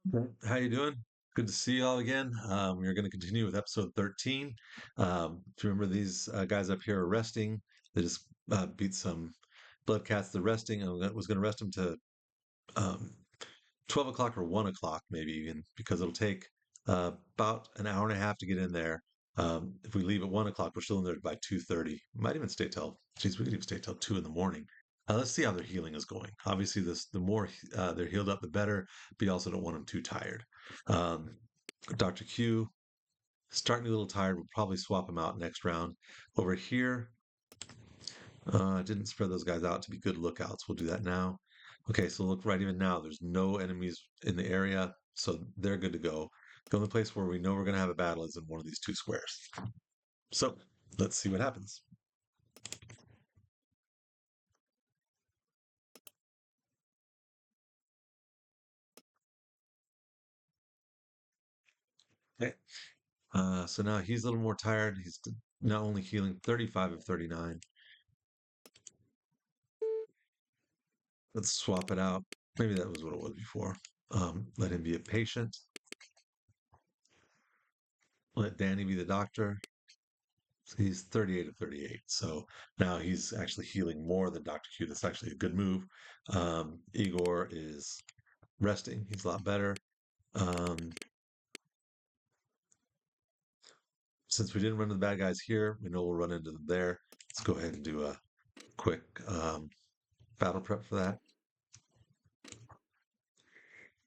Okay. How you doing? Good to see you all again. We're going to continue with episode 13. If you remember, these guys up here are resting. They just beat some blood cats. They're resting. Was going to rest them to um, 12 o'clock or 1 o'clock, maybe even, because it'll take about an hour and a half to get in there. If we leave at 1 o'clock, we're still in there by 2:30. Might even stay till, geez, we could even stay till 2 in the morning. Let's see how their healing is going. Obviously, the more they're healed up, the better, but you also don't want them too tired. Um, Dr. Q, starting to be a little tired. We'll probably swap him out next round. Over here, didn't spread those guys out to be good lookouts. We'll do that now. Okay, so look right even now. There's no enemies in the area, so they're good to go. The only place where we know we're going to have a battle is in one of these two squares. So let's see what happens. Okay, so now he's a little more tired. He's not only healing 35 of 39. Let's swap it out. Maybe that was what it was before. Let him be a patient. Let Danny be the doctor. He's 38 of 38. So now he's actually healing more than Dr. Q. That's actually a good move. Igor is resting. He's a lot better. Um, since we didn't run into the bad guys here, we know we'll run into them there. Let's go ahead and do a quick battle prep for that.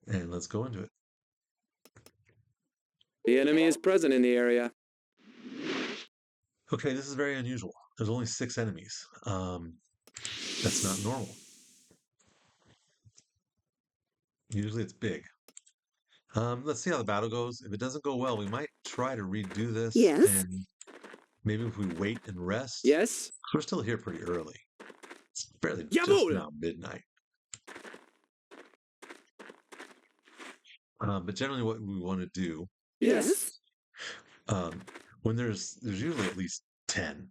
And let's go into it. The enemy is present in the area. Okay, this is very unusual. There's only 6 enemies. That's not normal. Usually it's big. Let's see how the battle goes. If it doesn't go well, we might try to redo this, Yes. and maybe if we wait and rest, Yes? 'cause we're still here pretty early. It's barely just Jawohl! now midnight. But generally, what we want to do, Yes. um, when there's usually at least 10,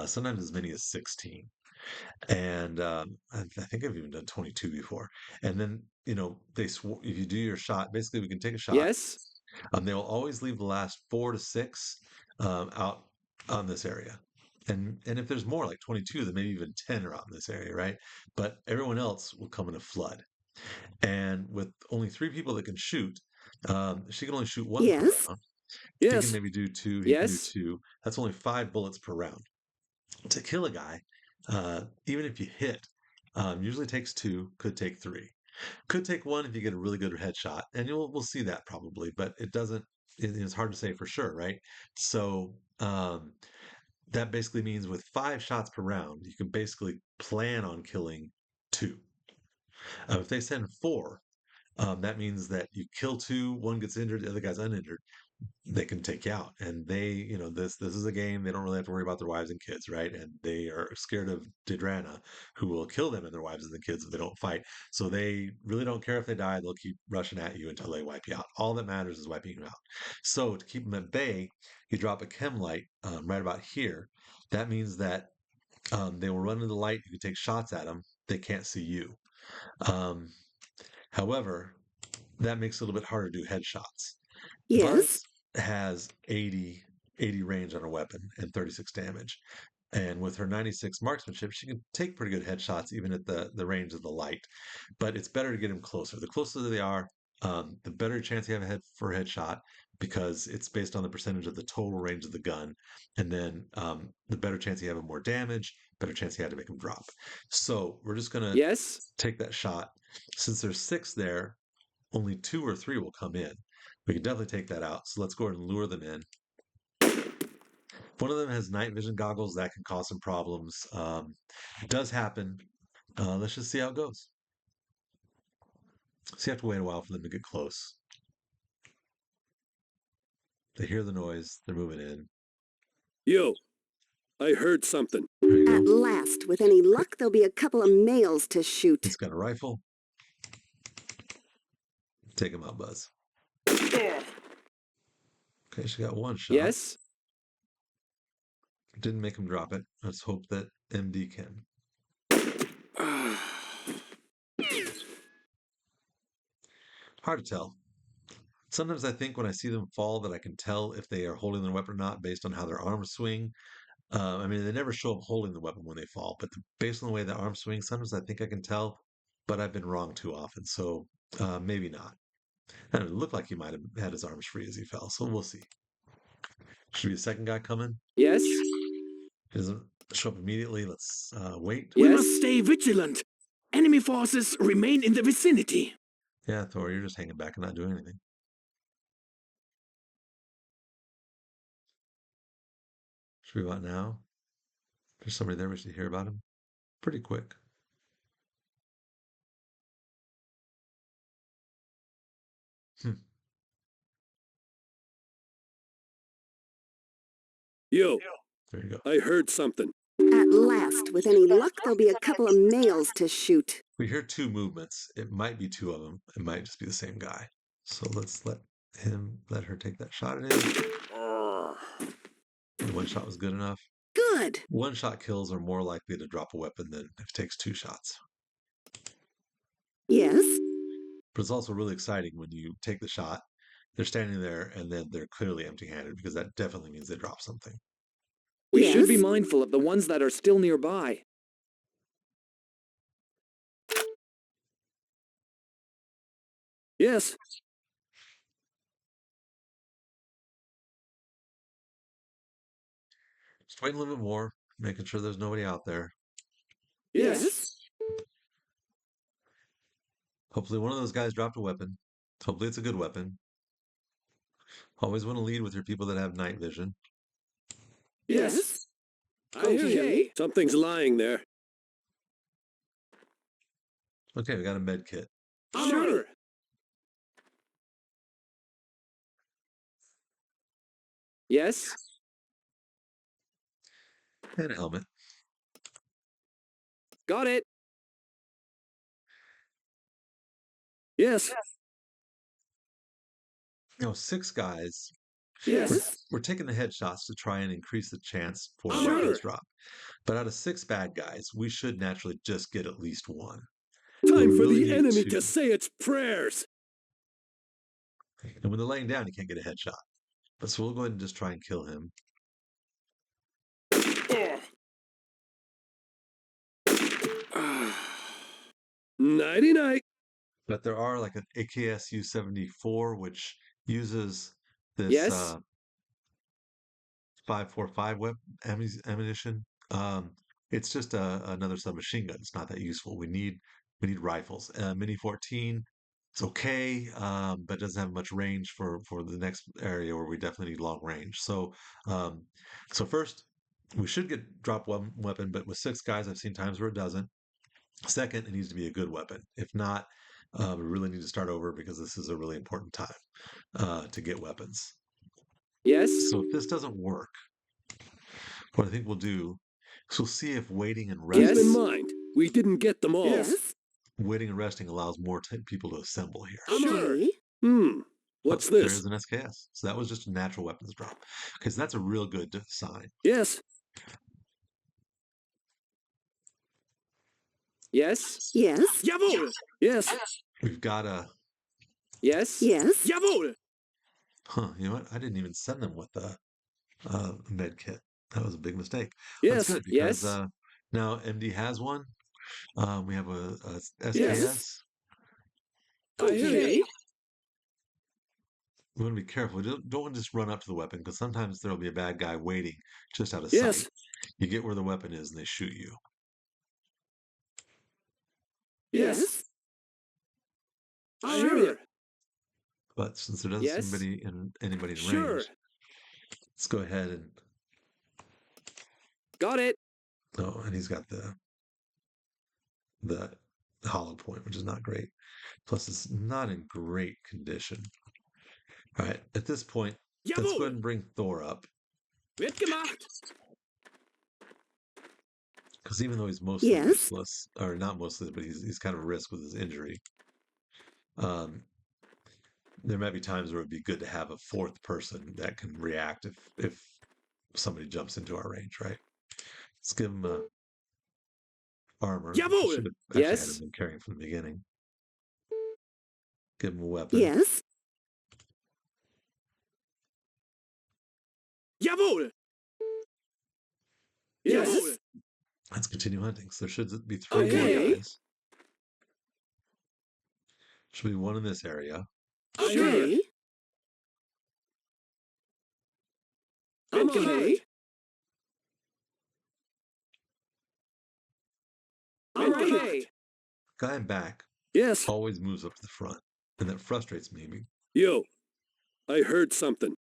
sometimes as many as 16. And I think I've even done 22 before. And then, if you do your shot, basically we can take a shot. Yes? They will always leave the last 4 to 6 out on this area. And if there's more, like 22, then maybe even 10 are out in this area, right? But everyone else will come in a flood. And with only 3 people that can shoot, she can only shoot one per Yes. round. He can Yes? maybe do 2. He can do Yes? 2. That's only 5 bullets per round. To kill a guy, even if you hit, usually takes 2, could take 3. Could take 1 if you get a really good headshot, and we'll see that probably, but it doesn't. It's hard to say for sure, right? So that basically means with 5 shots per round, you can basically plan on killing 2. If they send 4, that means that you kill 2, one gets injured, the other guy's uninjured. They can take you out, and this is a game. They don't really have to worry about their wives and kids, right? And they are scared of Didrana, who will kill them and their wives and the kids if they don't fight. So they really don't care if they die. They'll keep rushing at you until they wipe you out. All that matters is wiping you out. So to keep them at bay, you drop a chem light right about here. That means that they will run into the light. You can take shots at them. They can't see you. Um, However, that makes it a little bit harder to do headshots. Yes. Buzz has 80 range on her weapon and 36 damage. And with her 96 marksmanship, she can take pretty good headshots even at the range of the light. But it's better to get him closer. The closer they are, the better chance you have for a headshot because it's based on the percentage of the total range of the gun. And then the better chance you have of more damage, better chance you have to make him drop. So we're just going to Yes? take that shot. Since there's 6 there, only 2 or 3 will come in. We can definitely take that out. So let's go ahead and lure them in. One of them has night vision goggles that can cause some problems. It does happen. Let's just see how it goes. So you have to wait a while for them to get close. They hear the noise. They're moving in. Yo, I heard something. There you At go. last, with any luck, there'll be a couple of males to shoot. He's got a rifle. Take him out, Buzz. Okay, she got 1 shot. Yes? Didn't make him drop it. Let's hope that MD can. Hard to tell. Sometimes I think when I see them fall that I can tell if they are holding their weapon or not based on how their arms swing. I mean, they never show up holding the weapon when they fall, but based on the way the arm swings, sometimes I think I can tell, but I've been wrong too often. So maybe not. And it looked like he might have had his arms free as he fell. So we'll see. Should be a second guy coming. Yes? He doesn't show up immediately. Let's wait. We Yes? must stay vigilant. Enemy forces remain in the vicinity. Yeah, Thor, you're just hanging back and not doing anything. Should be about now. There's somebody there. We should hear about him pretty quick. Hmm. Yo, There you go. I heard something. At last, with any luck, there'll be a couple of males to shoot. We hear two movements. It might be two of them. It might just be the same guy. So let's let her take that shot at him. One shot was good enough. Good. One shot kills are more likely to drop a weapon than if it takes two shots. Yes. But it's also really exciting when you take the shot, they're standing there, and then they're clearly empty-handed because that definitely means they dropped something. We should be Yes. mindful of the ones that are still nearby. Yes. Just wait a little bit more, making sure there's nobody out there. Yes. Hopefully one of those guys dropped a weapon. Hopefully it's a good weapon. Always want to lead with your people that have night vision. Yes. I hear you. Okay. Something's lying there. Okay, we got a med kit. Sure. Yes? And a helmet. Got it. Yes. You know, 6 guys. Yes. We're taking the headshots to try and increase the chance for Sure. weapons drop. But out of 6 bad guys, we should naturally just get at least one. Time We for really the need enemy to. to say its prayers. And when they're laying down, you can't get a headshot. But so we'll go ahead and just try and kill him. Nighty-night. But there are like an AKSU 74, which uses this Yes. 545 ammunition. It's just another submachine gun. It's not that useful. We need rifles. Mini 14. It's okay, but it doesn't have much range for the next area where we definitely need long range. So, first we should drop one weapon, but with 6 guys, I've seen times where it doesn't. Second, it needs to be a good weapon. If not, we really need to start over because this is a really important time to get weapons. Yes. So if this doesn't work, what I think we'll do is we'll see if waiting and Keep resting, in mind, we didn't get them all. Yes. waiting and resting allows more people to assemble here. Sure. Okay. What's There this? is an SKS. So that was just a natural weapons drop. Because that's a real good sign. Yes. Yes. Yes. Jawohl! Yes. We've got a, Yes. Yes. Jawohl! you know what? I didn't even send them with the med kit. That was a big mistake. Yes. That's good because Yes. now MD has one. We have a SKS. Yes. I hear Okay. you. We want to be careful. We don't want to just run up to the weapon because sometimes there'll be a bad guy waiting just out of Yes. sight. You get where the weapon is and they shoot you. Yes. I hear you. But since there doesn't Yes. seem to be anybody in Sure. range, let's go ahead and Got it. oh, and he's got the hollow point, which is not great. Plus, it's not in great condition. All right, at this point, let's go ahead Jawohl! and bring Thor up Wird gemacht! because even though he's mostly Yes. useless, or not mostly, but he's kind of a risk with his injury. There might be times where it'd be good to have a 4th person that can react if somebody jumps into our range, right? Let's give him armor. Jawohl! Should have actually had Yes. him been carrying from the beginning. Give him a weapon. Yes. Jawohl! Yes. Let's continue hunting. So there should be 3 Okay. more guys. Should be 1 in this area. Okay. Okay. Okay. Guy in back Yes. always moves up to the front, and that frustrates me. Yo, I heard something.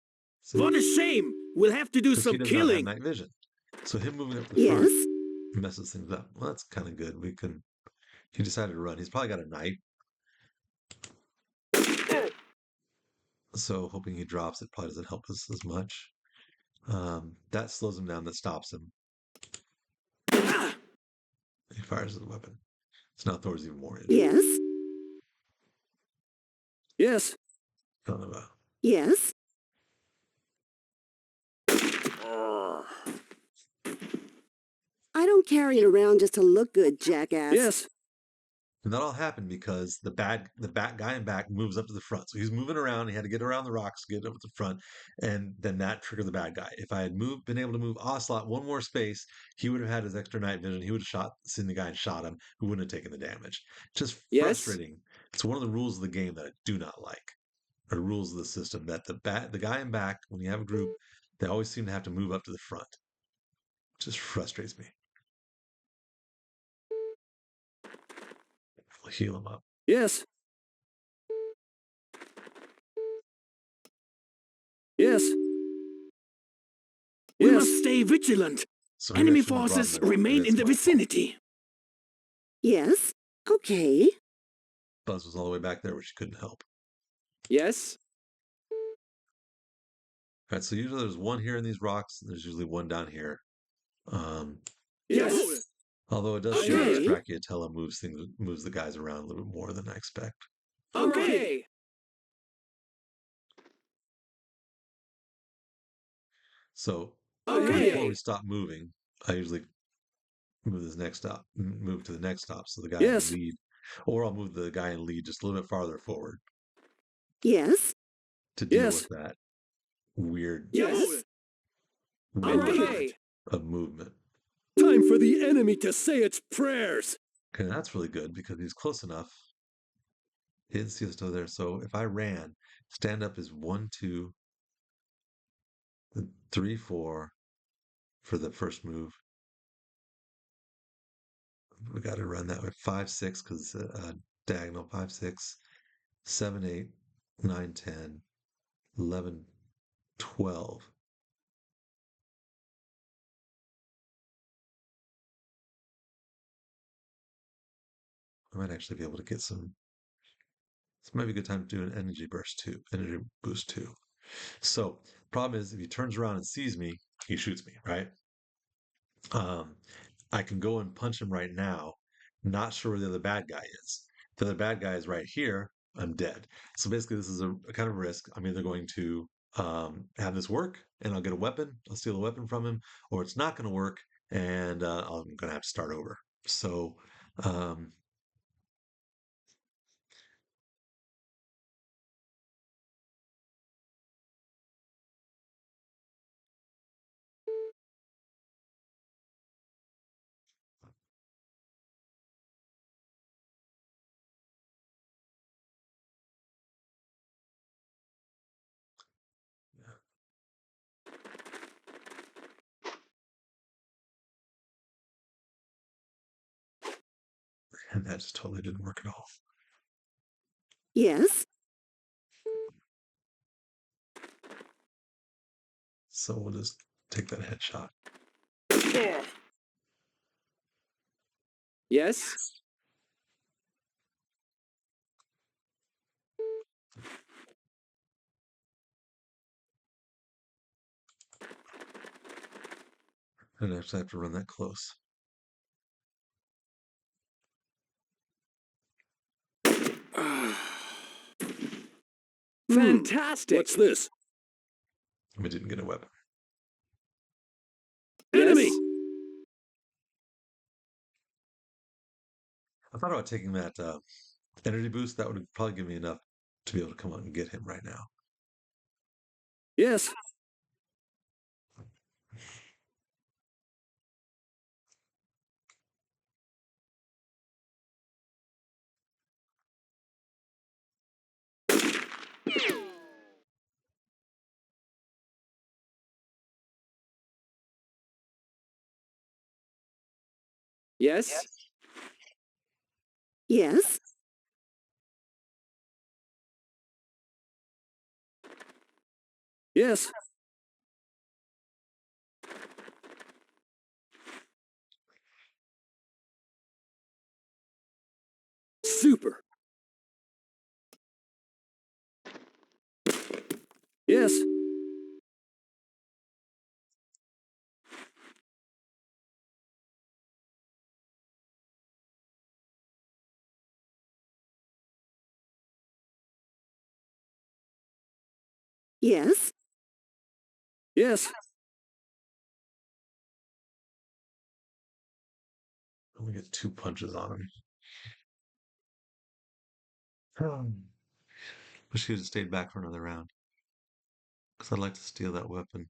What a shame! We'll have to do Because he some does not have killing. night vision. So him moving up to the Yes. front messes things up. Well, that's kind of good. He decided to run. He's probably got a knife. So hoping he drops it probably doesn't help us as much. That slows him down. That stops him. He fires his weapon. So now Thor's even more injured. Yes. Yes. I don't know about. Yes. I don't carry it around just to look good, jackass. Yes. And that all happened because the back guy in back moves up to the front. So he's moving around. He had to get around the rocks, get up to the front, and then that triggered the bad guy. If I had been able to move Ocelot 1 more space, he would have had his extra night vision. He would have seen the guy and shot him, who wouldn't have taken the damage. Just Yes. frustrating. It's one of the rules of the game that I do not like, or rules of the system, that the guy in back, when you have a group, they always seem to have to move up to the front. It just frustrates me. We'll heal him up. Yes. Yes. We Yes. must stay vigilant. So maybe I Enemy shouldn't have brought forces him along. remain It's in the my fault. vicinity. Yes. Okay. Buzz was all the way back there where she couldn't help. Yes. All right, so usually there's 1 here in these rocks, and there's usually 1 down here. Yes. Although it does seem like Okay. Stracciatella moves the guys around a little bit more than I expect. Okay. So Okay. before we stop moving, I usually move to the next stop, so the guy Yes. in lead, or I'll move the guy in lead just a little bit farther forward Yes. to deal Yes. with that weird Yes. wind Okay. of movement. Time for the enemy to say its prayers. Okay, that's really good because he's close enough. He didn't see us still there. So if I ran, stand up is 1, 2, 3, 4 for the first move. We got to run that way. 5, 6 because diagonal. 5, 6, 7, 8, 9, 10, 11, 12. I might actually be able to get some. This might be a good time to do an energy boost too. So problem is, if he turns around and sees me, he shoots me, right? I can go and punch him right now, not sure where the other bad guy is. If the other bad guy is right here, I'm dead. So basically, this is a kind of risk. I'm either going to have this work and I'll get a weapon, I'll steal a weapon from him, or it's not going to work and I'm going to have to start over. So, and that just totally didn't work at all. Yes. So we'll just take that headshot. Yes. And I actually have to run that close. Fantastic. What's this? We didn't get a weapon. Enemy. I thought about taking that energy boost. That would probably give me enough to be able to come out and get him right now. Yes. Yes? Yes? Yes. Super. Yes. Yes? Yes. Only get 2 punches on him. Hmm. Wish he had stayed back for another round. Because I'd like to steal that weapon.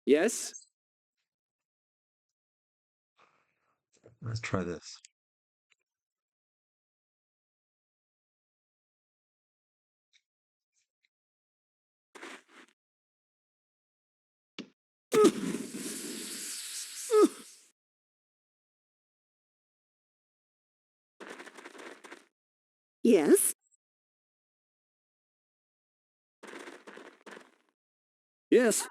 Yes? Let's try this. Yes? Yes.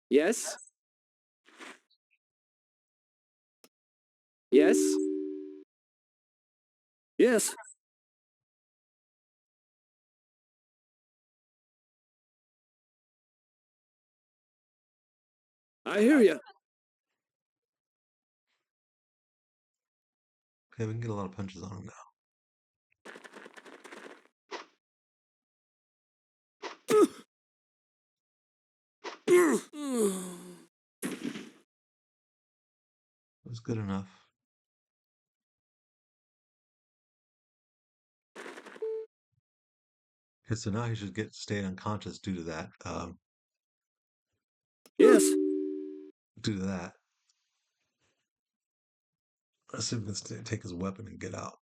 Yes? Yes? Yes. I hear you. Okay, we can get a lot of punches on him now. It was good enough. Okay, so now he should get stay unconscious due to that. Yes. Due to that. Let's see if we can take his weapon and get out.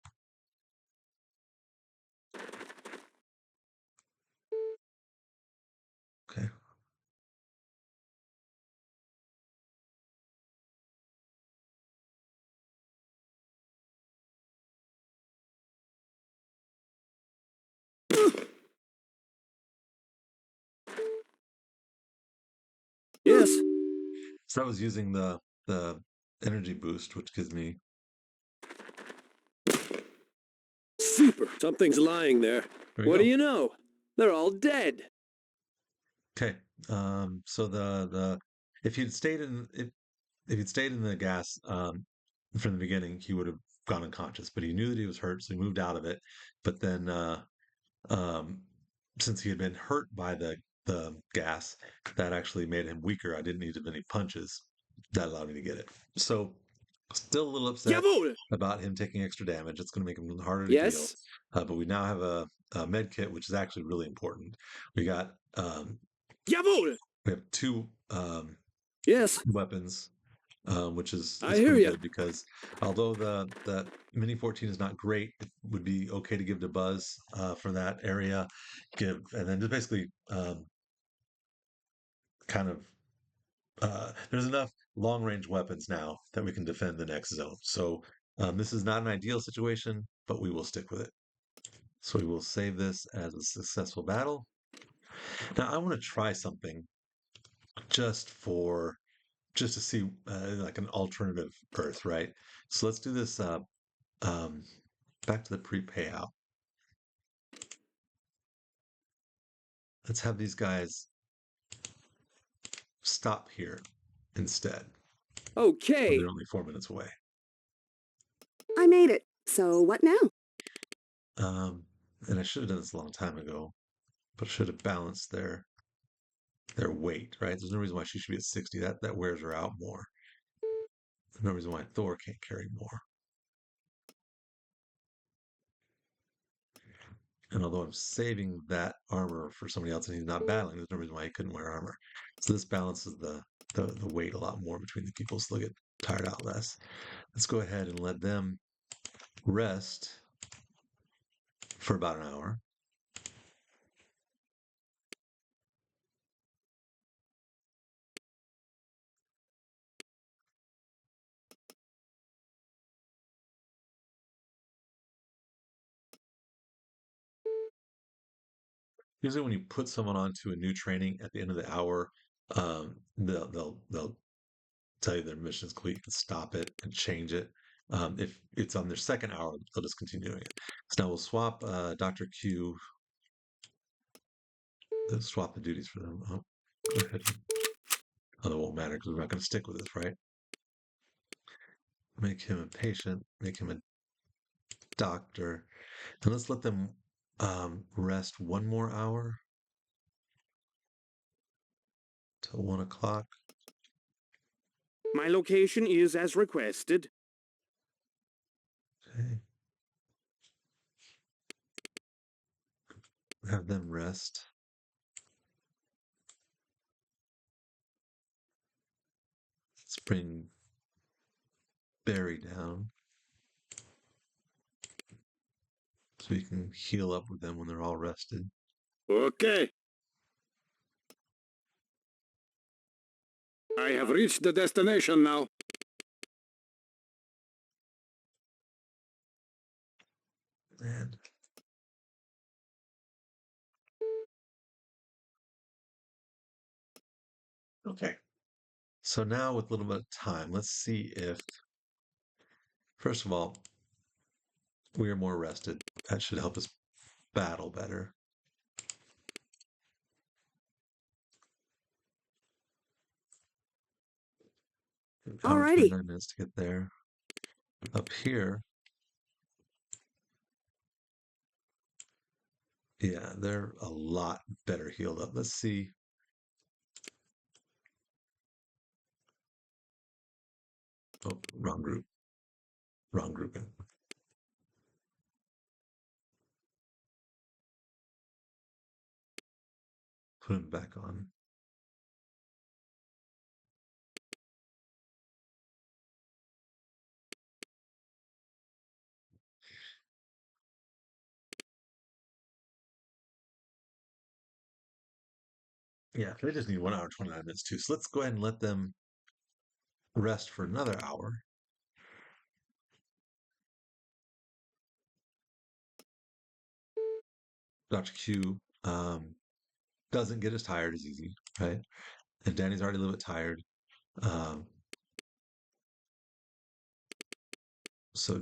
Okay. Yes. So that was using the energy boost, which gives me. Super. Something's lying there. There we What do go. you know? They're all dead. Okay. So the if you'd stayed in if he'd stayed in the gas from the beginning, he would have gone unconscious. But he knew that he was hurt, so he moved out of it. But then um, since he had been hurt by the gas, that actually made him weaker. I didn't need as many punches. That allowed me to get it. So still a little upset Jawohl! about him taking extra damage. It's going to make him harder to heal. Yes? But we now have a med kit, which is actually really important. We got Jawohl! we have two Yes. weapons, which I is hear pretty you. good because although the Mini 14 is not great, it would be okay to give to Buzz for that area. Give and then just basically kind of there's enough long range weapons now that we can defend the next zone. So this is not an ideal situation, but we will stick with it. So we will save this as a successful battle. Now I want to try something just for just to see like an alternative Earth, right? So let's do this um, back to the pre-payout. Let's have these guys stop here instead. So Okay. they're only 4 minutes away. I made it. So what now? Um, and I should have done this a long time ago, but I should have balanced their weight, right? There's no reason why she should be at 60. That wears her out more. There's no reason why Thor can't carry more. And although I'm saving that armor for somebody else and he's not battling, there's no reason why he couldn't wear armor. So this balances the weight a lot more between the people, so they'll get tired out less. Let's go ahead and let them rest for about an hour. Usually, when you put someone onto a new training at the end of the hour, they'll tell you their mission is complete. You can stop it and change it. If it's on their second hour, they'll just continue doing it. So now we'll swap Dr. Q. Let's swap the duties for them. Oh, go ahead. Oh, that won't matter because we're not going to stick with this, right? Make him a patient. Make him a doctor. And let's let them rest one more hour till 1 o'clock. My location is as requested. Okay. Have them rest. Let's bring Barry down so we can heal up with them when they're all rested. Okay. I have reached the destination now. And okay. So now with a little bit of time, let's see if, first of all, we are more rested. That should help us battle better. Alrighty. 29 minutes to get there. Up here, yeah, they're a lot better healed up. Let's see. Oh, wrong group. Wrong grouping. Put him back on. Yeah, they just need 1 hour, 29 minutes too. So let's go ahead and let them rest for another hour. Dr. Q doesn't get as tired as easy, right? And Danny's already a little bit tired. So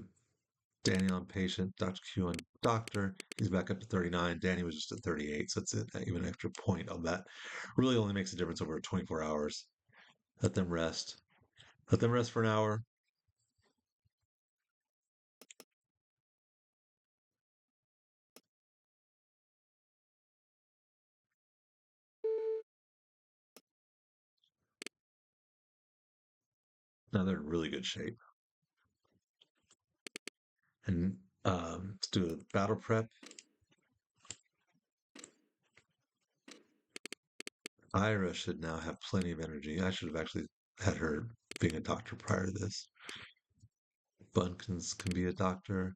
Danny on patient, Dr. Q on doctor. He's back up to 39. Danny was just at 38, so it's even an extra point of that. Really only makes a difference over 24 hours. Let them rest. Let them rest for an hour. Now they're in really good shape. And let's do a battle prep. Ira should now have plenty of energy. I should have actually had her being a doctor prior to this. Bunkins can be a doctor.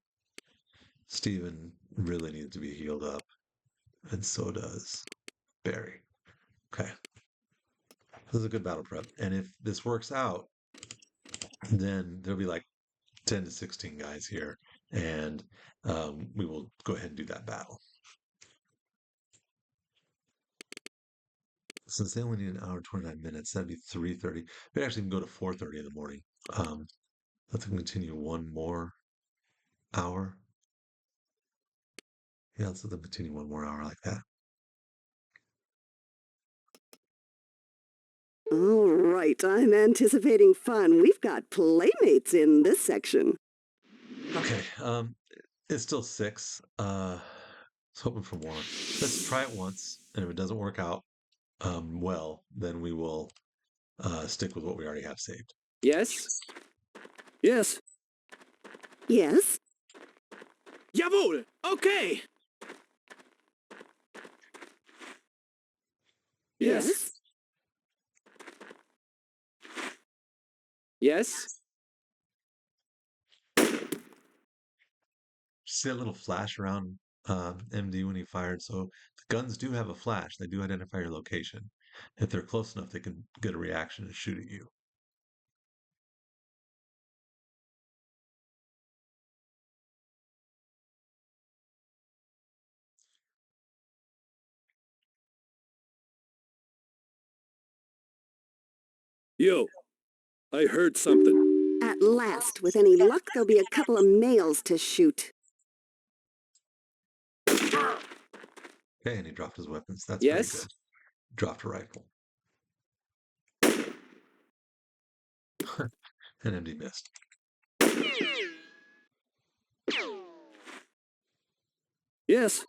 Steven really needs to be healed up. And so does Barry. Okay. This is a good battle prep. And if this works out, then there'll be like 10 to 16 guys here. And we will go ahead and do that battle. Since they only need an hour and 29 minutes, that'd be 3:30. We actually can go to 4:30 in the morning. Let them continue one more hour. Yeah, let's let them continue one more hour like that. All right, I'm anticipating fun. We've got playmates in this section. Okay, it's still 6. Let's hoping for more. Let's try it once, and if it doesn't work out well, then we will stick with what we already have saved. Yes? Yes. Yes? Jawohl! Okay! Yes. Yes. See that little flash around MD when he fired? So the guns do have a flash. They do identify your location. If they're close enough, they can get a reaction and shoot at you. Yo, I heard something. At last, with any luck, there'll be a couple of males to shoot. Okay, and he dropped his weapons. That's pretty Yes. good. Dropped a rifle. And MD missed. Yes.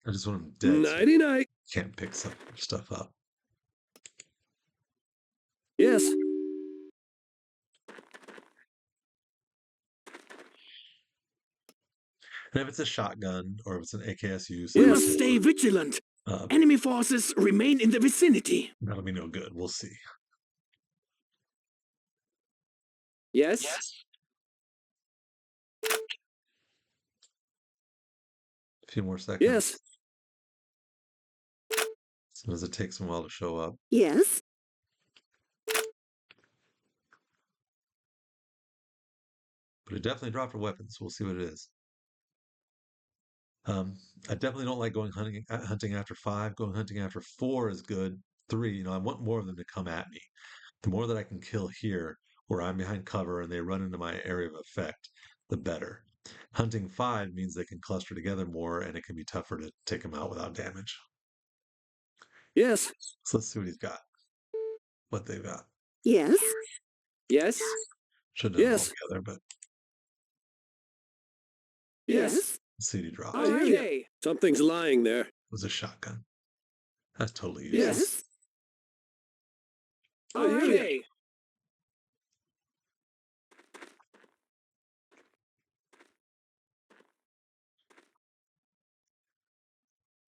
I just want him dead. So Nighty night. can't pick some stuff up. Yes. And if it's a shotgun or if it's an AKSU, We Yes. must stay vigilant. Enemy forces remain in the vicinity. that'll be no good. We'll see. Yes. A few more seconds. Yes. Sometimes it takes them a while to show up. Yes. But it definitely dropped a weapon, so we'll see what it is. I definitely don't like going hunting after 5. Going hunting after 4 is good. 3, I want more of them to come at me. The more that I can kill here, where I'm behind cover and they run into my area of effect, the better. Hunting 5 means they can cluster together more and it can be tougher to take them out without damage. Yes. So let's see what he's got. What they've got. Yes. Yes. Should have done it all Yes. together, but Yes. Yes. let's see what he dropped. I hear Okay. ya. Something's lying there. It was a shotgun. That's totally Yes. useless. I hear ya. Okay.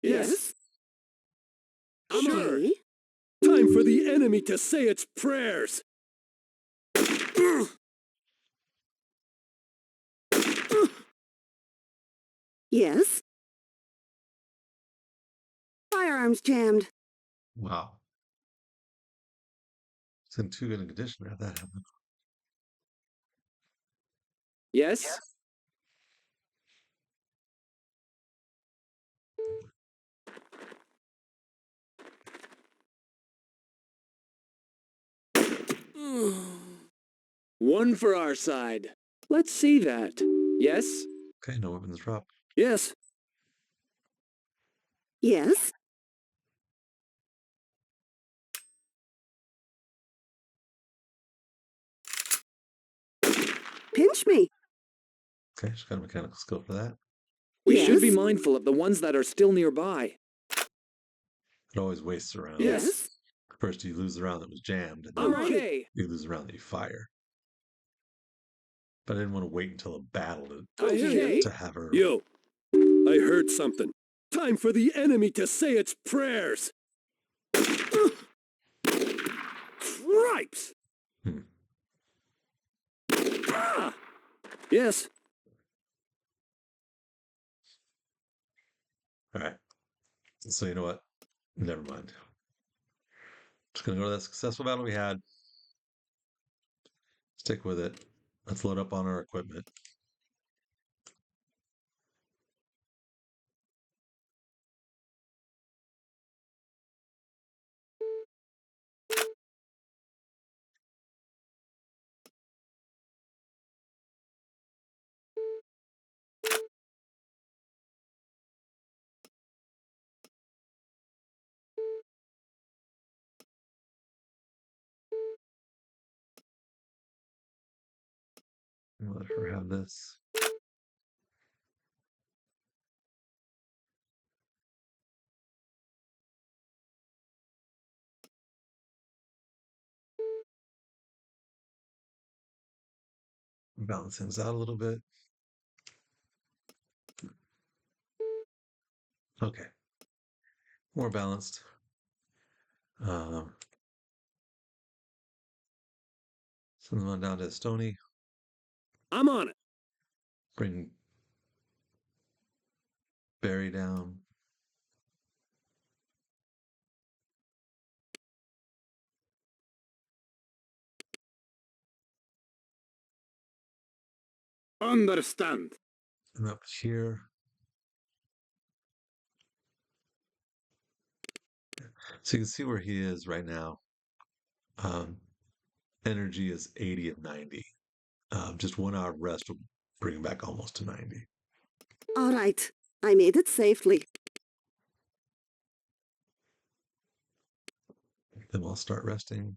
Yes. Sure. Okay. Time for the enemy to say its prayers. Yes. Firearms jammed. Wow. It's in too good a condition to have that happen. Yes. One for our side. Let's see that. Yes. Okay, no weapons dropped. Yes. Yes. Pinch me. Okay, she's got a mechanical skill for that. We Yes. should be mindful of the ones that are still nearby. It always wastes a round. Yes. First, you lose the round that was jammed, and then Okay. you lose the round that you fire. But I didn't want to wait until a battle Okay. to have her. Yo, I heard something. Time for the enemy to say its prayers. Cripes! Hmm. Ah! Yes. All right. So you know what? Never mind. Just gonna go to that successful battle we had. Stick with it. Let's load up on our equipment. Let her have this. Balance things out a little bit. Okay, more balanced. Send them on down to Estoni. I'm on it. Bring Barry down. Understand. And up here. So you can see where he is right now. Um, energy is 80 of 90. Just 1 hour rest will bring him back almost to 90. All right. I made it safely. Then we'll start resting.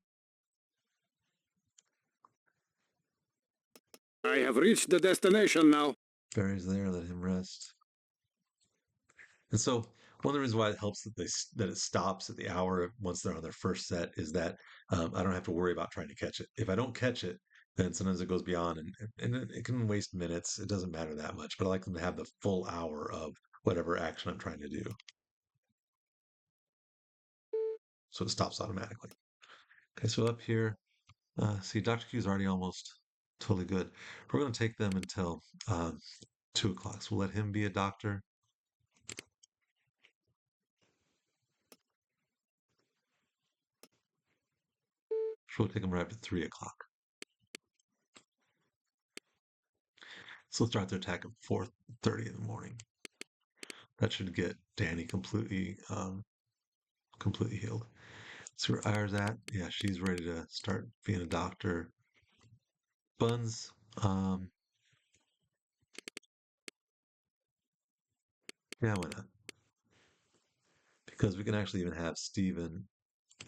I have reached the destination now. Barry's there. Let him rest. And so one of the reasons why it helps that it stops at the hour once they're on their first set is that I don't have to worry about trying to catch it. If I don't catch it, then sometimes it goes beyond and it can waste minutes. It doesn't matter that much, but I like them to have the full hour of whatever action I'm trying to do. So it stops automatically. Okay, so up here, see, Dr. Q is already almost totally good. We're going to take them until 2 o'clock. So we'll let him be a doctor. So we'll take them right up to 3 o'clock. So let's start their attack at 4:30 in the morning. That should get Danny completely healed. See where Ira's at? Yeah, she's ready to start being a doctor. Buns, yeah, why not? Because we can actually even have Steven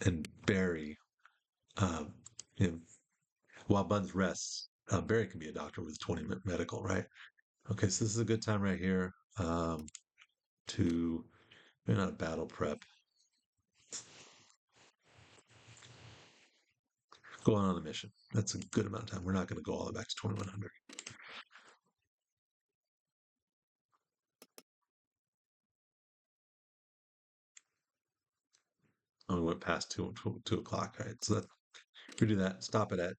and Barry, um, you know, while Buns rests, Barry can be a doctor with 20 medical, right? Okay, so this is a good time right here to maybe not a battle prep. Go on a mission. That's a good amount of time. We're not going to go all the way back to 2100. Oh, we went past 2 o'clock, right? So that we do that. Stop it at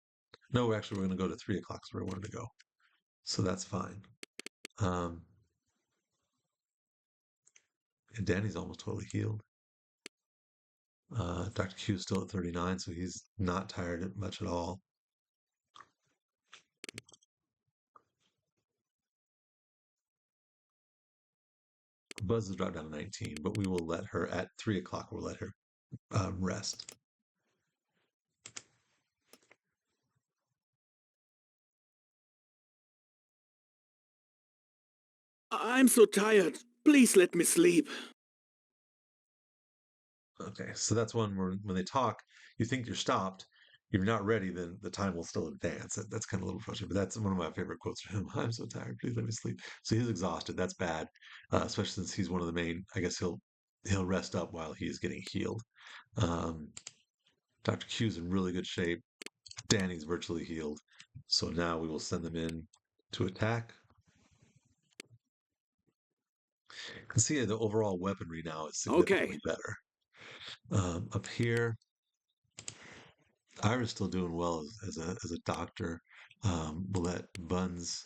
no. Actually, we're going to go to 3 o'clock. So where we wanted to go. So that's fine. Um, and Danny's almost totally healed. Dr. Q is still at 39, so he's not tired much at all. Buzz has dropped down to 19, but we will let her at 3 o'clock. We'll let her rest. I'm so tired. Please let me sleep. Okay, so that's one where when they talk, you think you're stopped. If you're not ready, then the time will still advance. That's kind of a little frustrating, but that's one of my favorite quotes from him. I'm so tired. Please let me sleep. So he's exhausted. That's bad, especially since he's one of the main. I guess he'll rest up while he's getting healed. Um, Dr. Q's in really good shape. Danny's virtually healed. So now we will send them in to attack. And see the overall weaponry now is Okay. significantly better. Up here, Ira's still doing well as a doctor. We'll let Buns.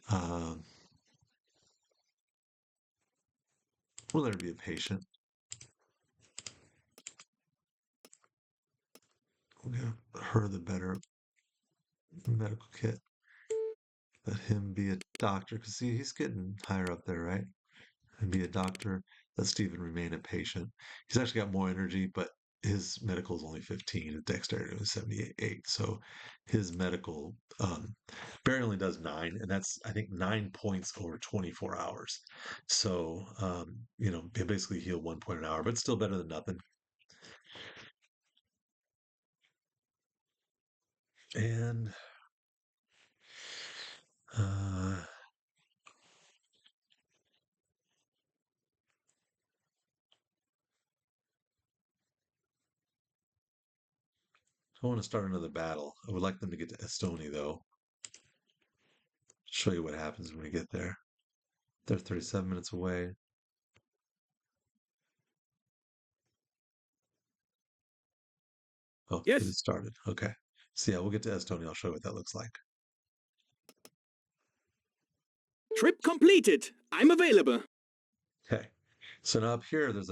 Um, we'll let her be a patient. We'll give her the better medical kit. Let him be a doctor because see he's getting higher up there, right? And be a doctor. Let Stephen remain a patient. He's actually got more energy, but his medical is only 15. His dexterity was 78. So his medical, Barry only does 9, and that's, I think, 9 points over 24 hours. So, he basically heal 1 point an hour, but still better than nothing. And, uh, I want to start another battle. I would like them to get to Estoni, though. show you what happens when we get there. They're 37 minutes away. Oh, it Yes. has started. Okay. So yeah, we'll get to Estoni. I'll show you what that looks like. Trip completed. I'm available. Okay. So now up here, there's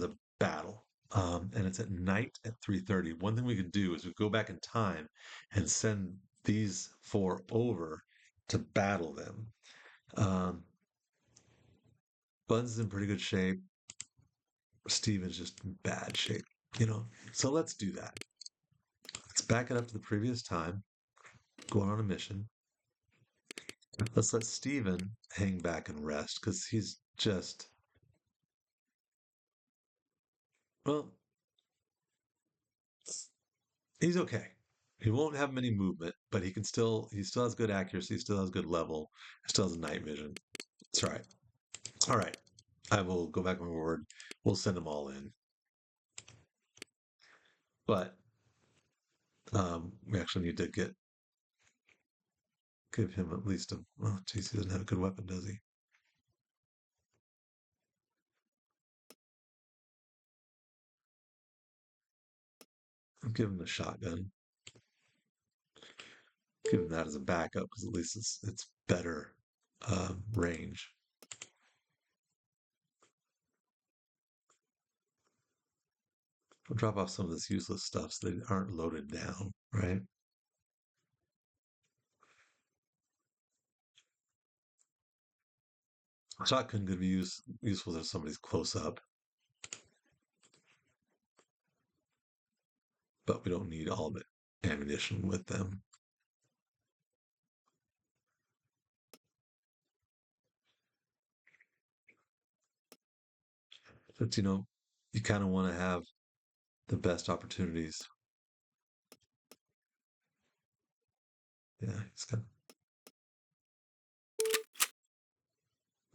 a battle, and it's at night at 3:30. One thing we could do is we go back in time and send these four over to battle them. Um, Buns is in pretty good shape. Steven's just in bad shape, you know. So let's do that. Let's back it up to the previous time. Going on a mission. Let's let Steven hang back and rest because he's just, well, he's okay. He won't have many movement, but he still has good accuracy, still has good level, still has night vision. It's all right. All right. I will go back on my word. We'll send them all in. But we actually need to give him at least a, well, geez, he doesn't have a good weapon, does he? I'll give him a shotgun. Give him that as a backup because at least it's better range. We'll drop off some of this useless stuff so they aren't loaded down, right? Shotgun could be useful if somebody's close up, but we don't need all the ammunition with them. But you kind of want to have the best opportunities. Yeah, it's kind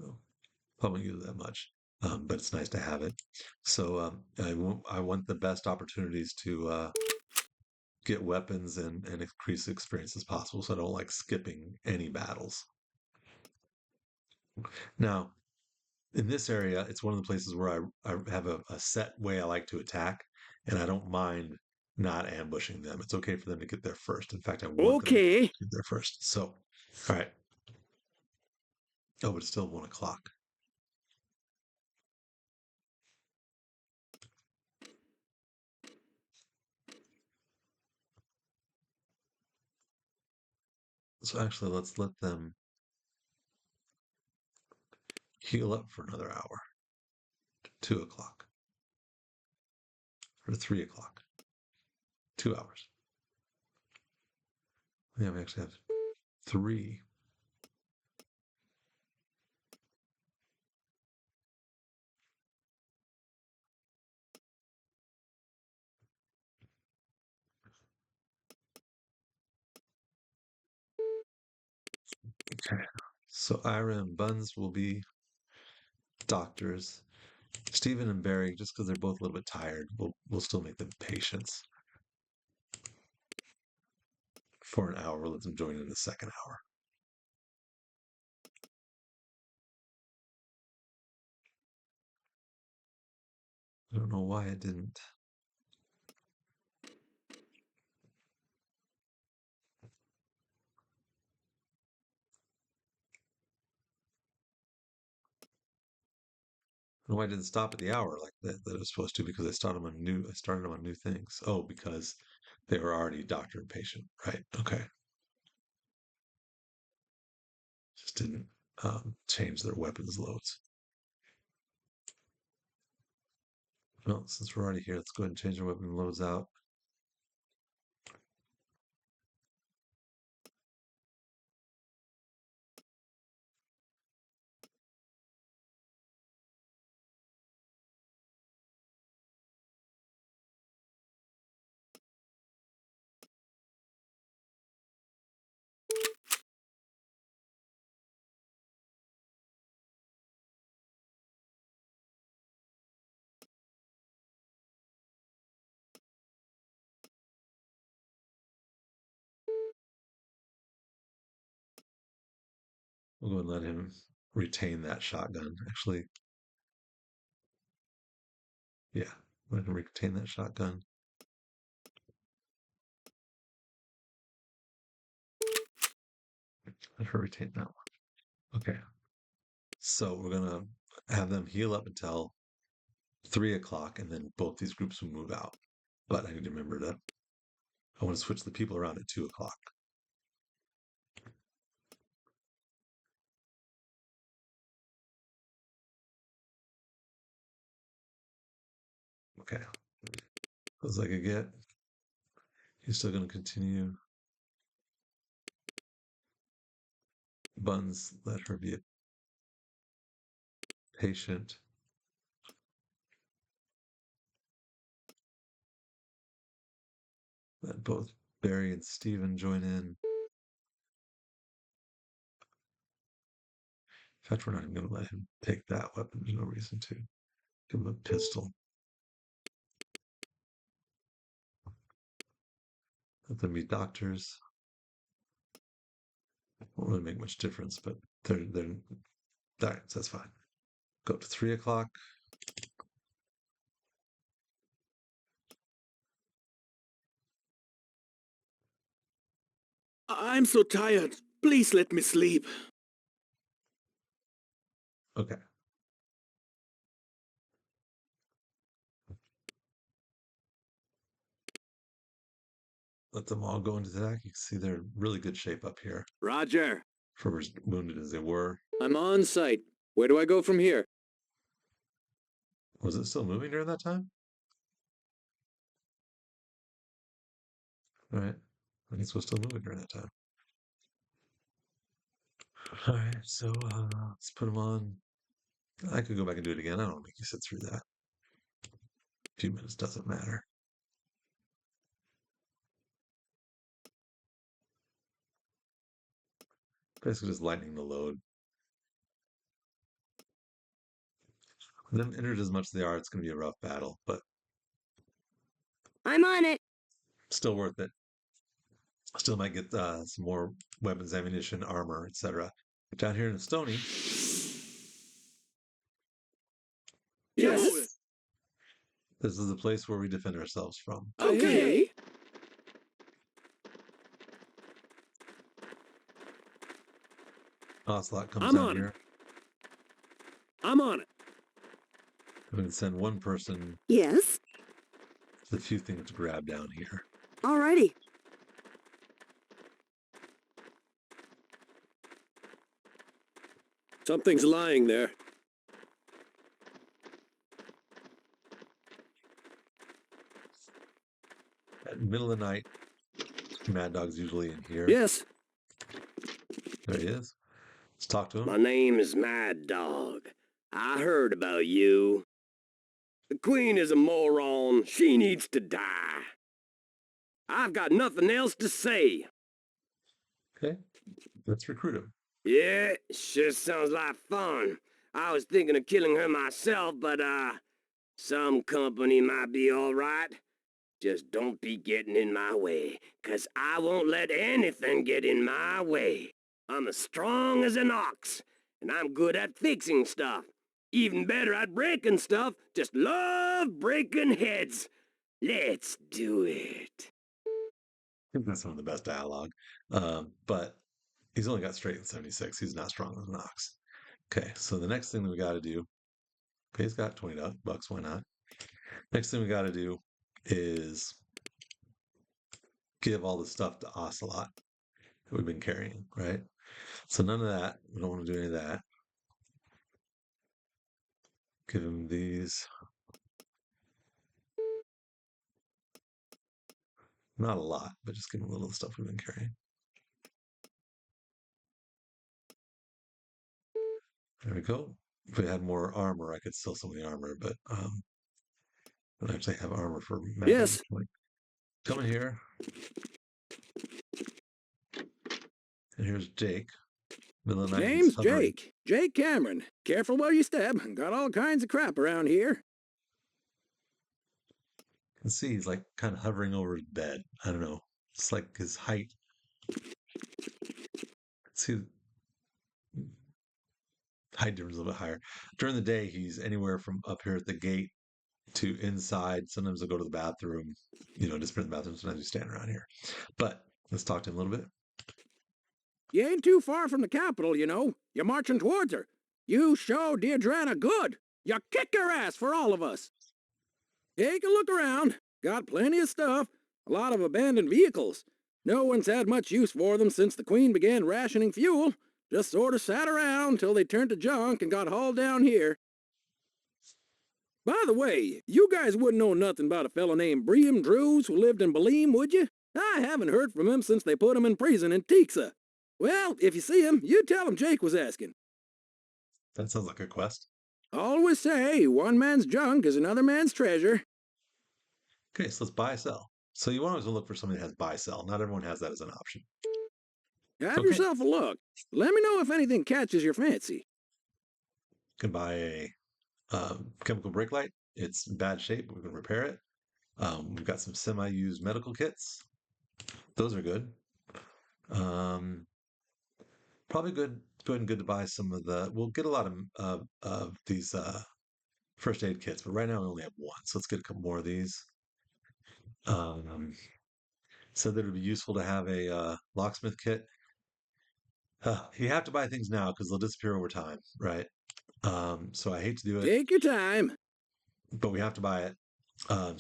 of, oh, probably use it that much, but it's nice to have it. So I want the best opportunities to get weapons and increase experience as possible. So I don't like skipping any battles. Now, in this area, it's one of the places where I have a set way I like to attack, and I don't mind not ambushing them. It's okay for them to get there first. In fact, I want them to Okay. get there first. So, all right. Oh, but it's still 1 o'clock. So actually, let's let them heal up for another hour. 2 o'clock or 3 o'clock. 2 hours. Yeah, we actually have three. Okay. So Ira and Buns will be doctors. Stephen and Barry, just because they're both a little bit tired, we'll still make them patients for an hour. We'll let them join in the second hour. I don't know why it didn't. I don't know why it didn't stop at the hour like that it was supposed to because I started them on new things. Oh, because they were already doctor and patient. Right. Okay. Just didn't change their weapons loads. Well, since we're already here, let's go ahead and change our weapon loads out. We'll go and let him retain that shotgun. Actually, yeah, let him retain that shotgun. Let her retain that one. Okay. So we're gonna have them heal up until 3 o'clock, and then both these groups will move out. But I need to remember that I want to switch the people around at 2 o'clock. Okay. Close I could get. He's still going to continue. Buns, let her be a patient. Let both Barry and Steven join in. In fact, we're not even going to let him take that weapon. There's no reason to. Give him a pistol. Let them be doctors. Won't really make much difference, but they're that's fine. Go up to 3 o'clock. I'm so tired. Please let me sleep. Okay. Let them all go into attack. You can see they're in really good shape up here. Roger. For as wounded as they were. I'm on site. Where do I go from here? Was it still moving during that time? All right. I guess we're still moving during that time. All right. So let's put them on. I could go back and do it again. I don't make you sit through that. A few minutes doesn't matter. Basically just lightening the load. Them injured as much as they are, it's going to be a rough battle, but I'm on it. still worth it. Still might get some more weapons, ammunition, armor, etc. Down here in Estoni. Yes. This is the place where we defend ourselves from. Okay. Ocelot comes I'm down on it. here. I'm on it. I'm going to send one person. Yes. There's a few things to grab down here. Alrighty. Something's lying there. At the middle of the night, Mad Dog's usually in here. Yes. There he is. Let's talk to him. My name is Mad Dog. I heard about you. The Queen is a moron. She needs to die. I've got nothing else to say. Okay, let's recruit him. Yeah, sure sounds like fun. I was thinking of killing her myself, but, some company might be all right. Just don't be getting in my way, 'cause I won't let anything get in my way. I'm as strong as an ox, and I'm good at fixing stuff. Even better at breaking stuff. Just love breaking heads. Let's do it. I think that's some of the best dialogue. But he's only got straight in 76. He's not strong as an ox. Okay, so the next thing that we got to do. Okay, he's got $20. Why not? Next thing we got to do is give all the stuff to Ocelot that we've been carrying, right? So none of that. We don't want to do any of that. Give him these. Not a lot, but just give him a little of the stuff we've been carrying. There we go. If we had more armor, I could sell some of the armor, but I don't actually have armor for Mad Yes. Dog. Come in here. And here's Jake. Middle of the night, he's Name's hovering. Jake. Jake Cameron. Careful where you step. Got all kinds of crap around here. You can see he's like kind of hovering over his bed. I don't know. It's like his height. See, height difference is a little bit higher. During the day, he's anywhere from up here at the gate to inside. Sometimes he'll go to the bathroom, disappear in the bathroom. Sometimes he's standing around here. But let's talk to him a little bit. You ain't too far from the capital, you know. You're marching towards her. You show Deirdrana good. You kick her ass for all of us. Take a look around. Got plenty of stuff. A lot of abandoned vehicles. No one's had much use for them since the Queen began rationing fuel. Just sort of sat around till they turned to junk and got hauled down here. By the way, you guys wouldn't know nothing about a fellow named Bream Drews who lived in Baleem, would you? I haven't heard from him since they put him in prison in Tixa. Well, if you see him, you tell him Jake was asking. That sounds like a quest. Always say, one man's junk is another man's treasure. Okay, so let's buy, sell. So you always look for somebody that has buy, sell. Not everyone has that as an option. Have Okay. yourself a look. Let me know if anything catches your fancy. You can buy a chemical brake light. It's in bad shape, but we can repair it. We've got some semi-used medical kits. Those are good. Probably good and good to buy some of the. We'll get a lot of these first aid kits, but right now we only have one, so let's get a couple more of these. Said that it would be useful to have a locksmith kit. You have to buy things now because they'll disappear over time, right? So I hate to do it, Take your time. but we have to buy it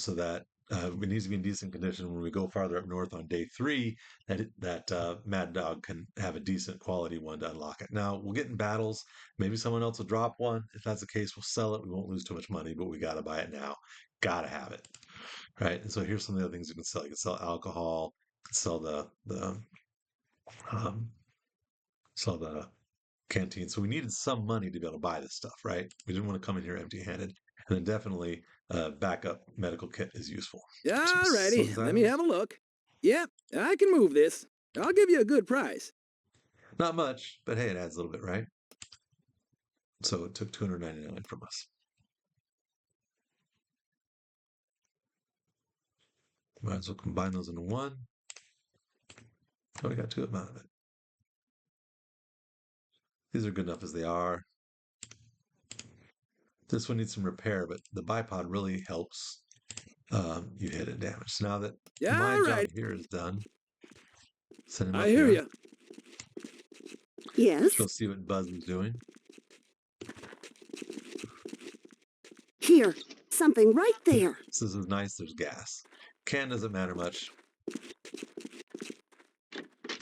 so that it needs to be in decent condition when we go farther up north on day 3. That Mad Dog can have a decent quality one to unlock it. Now we'll get in battles. Maybe someone else will drop one. If that's the case, we'll sell it. We won't lose too much money, but we got to buy it now. Got to have it, right? And so here's some of the other things you can sell. You can sell alcohol. You can sell the canteen. So we needed some money to be able to buy this stuff, right? We didn't want to come in here empty-handed. And then definitely backup medical kit is useful. Alrighty, let me have a look. Yep, I can move this. I'll give you a good price. Not much, but hey, it adds a little bit, right? So it took $299 from us. Might as well combine those into one. Oh, we got 2 of them out of it. These are good enough as they are. This one needs some repair, but the bipod really helps you hit it damage. So now that my job here is done, send him up I hear here. you. Yes? Go see what Buzz is doing. Here, something right there. This is nice. There's gas. Can doesn't matter much.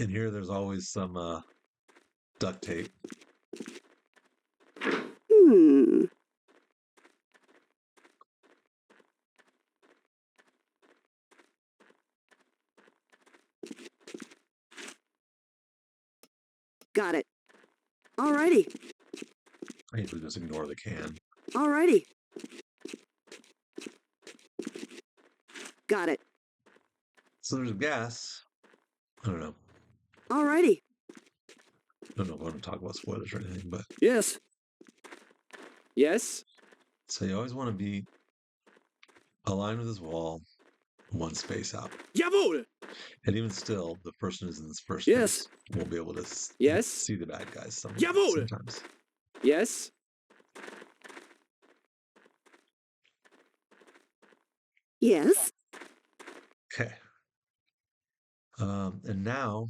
In here, there's always some duct tape. Got it. Alrighty. I usually just ignore the can. Alrighty. Got it. So there's gas. I don't know. Alrighty. I don't know if I want to talk about spoilers or anything, but Yes. Yes? so you always want to be aligned with this wall, one space out. Jawohl! And even still, the person who's in this first Yes. space won't be able to Yes. see the bad guys Jawohl! sometimes. Yes? Yes? Okay. And now,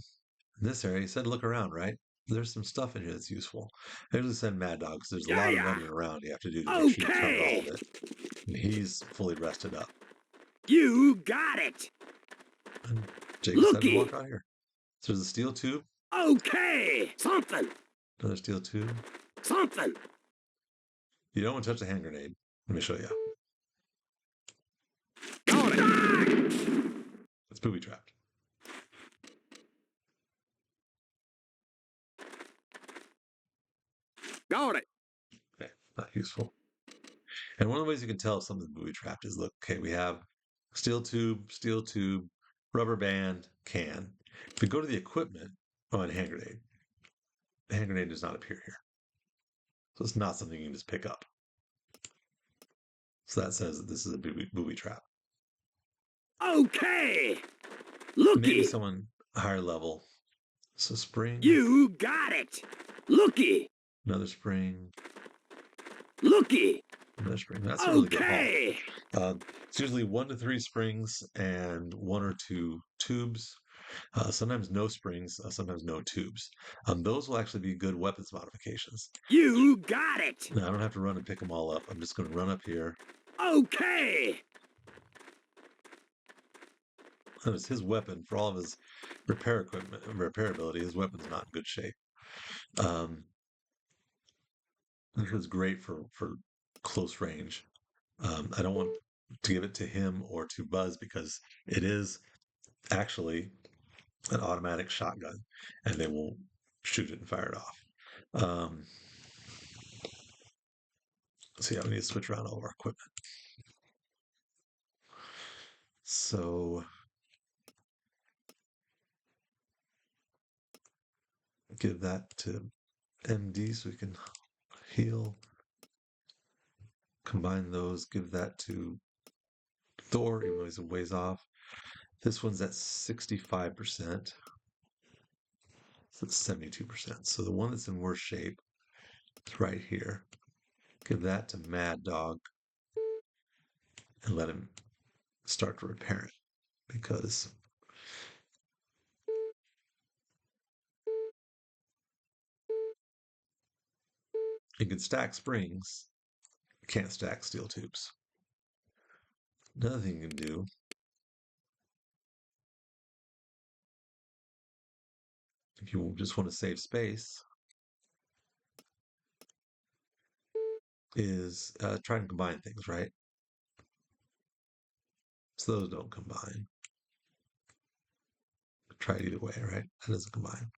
in this area, you said look around, right? There's some stuff in here that's useful. I usually send Mad Dog because there's a lot of running around you have to do to make sure you cover all of it. And he's fully rested up. You got it! And Jake decided to Looky. walk out here. So there's a steel tube, Okay! Something! another steel tube. Something! You don't want to touch the hand grenade. Let me show you. Got it! It's booby trapped. Got it! Okay, not useful. And one of the ways you can tell if something's booby trapped is look, okay, we have steel tube, rubber band, can. If we go to the equipment on hand grenade, the hand grenade does not appear here. So it's not something you can just pick up. So that says that this is a booby trap. Okay! Maybe Looky! someone higher level. So spring. You got it! Looky! Another spring. Looky! Another spring. That's a really good haul. Okay! It's usually 1 to 3 springs and 1 or 2 tubes. Sometimes no springs, sometimes no tubes. Those will actually be good weapons modifications. You got it! Now, I don't have to run and pick them all up. I'm just going to run up here. Okay! Notice his weapon, for all of his repair equipment, repairability, his weapon's not in good shape. This was great for close range. I don't want to give it to him or to Buzz because it is actually an automatic shotgun, and they will shoot it and fire it off. So yeah, we need to switch around all of our equipment. So give that to MD so we can heal. Combine those, give that to Thor, even though he's a ways off. This one's at 65%. So it's 72%. So the one that's in worse shape is right here. Give that to Mad Dog and let him start to repair it because you can stack springs, you can't stack steel tubes. Another thing you can do if you just want to save space is try and combine things, right? So those don't combine. Try it either way, right? That doesn't combine.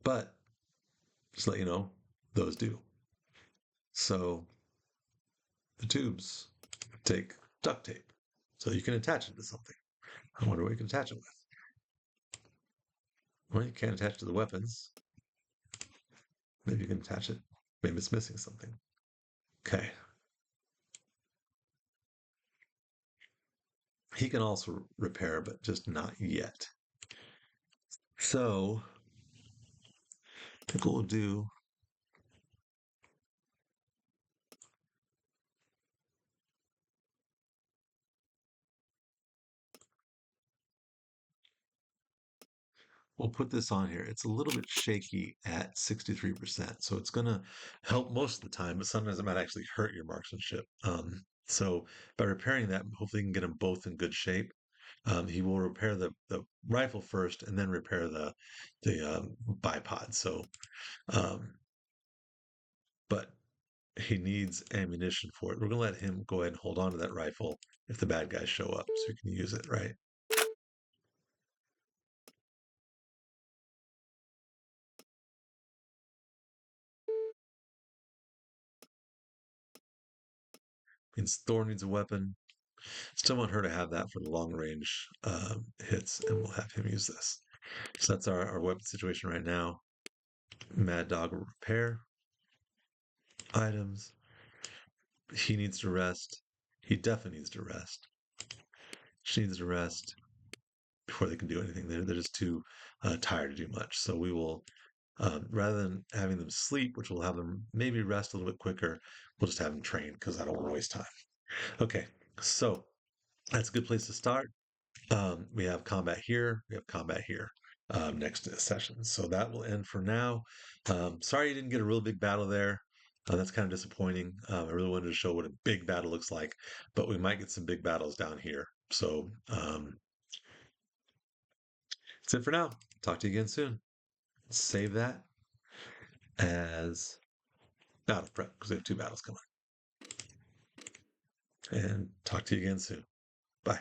But just let you know, those do. So the tubes take duct tape. So you can attach it to something. I wonder what you can attach it with. Well, you can't attach to the weapons. Maybe you can attach it. Maybe it's missing something. Okay. He can also repair, but just not yet. So I think what we'll do we'll put this on here. It's a little bit shaky at 63%. So it's going to help most of the time, but sometimes it might actually hurt your marksmanship. So by repairing that, hopefully you can get them both in good shape. He will repair the rifle first and then repair the bipod. So, but he needs ammunition for it. We're going to let him go ahead and hold on to that rifle if the bad guys show up so he can use it, right? Means Thor needs a weapon. Still want her to have that for the long range hits, and we'll have him use this. So that's our weapon situation right now. Mad Dog will repair items. He needs to rest. He definitely needs to rest. She needs to rest before they can do anything. They're just too tired to do much. So we will, rather than having them sleep, which will have them maybe rest a little bit quicker, we'll just have them train because I don't want to waste time. Okay, so that's a good place to start. We have combat here. We have combat here next session. So that will end for now. Sorry you didn't get a real big battle there. That's kind of disappointing. I really wanted to show what a big battle looks like, but we might get some big battles down here. So that's it for now. Talk to you again soon. Save that as battle prep because we have 2 battles coming. And talk to you again soon. Bye.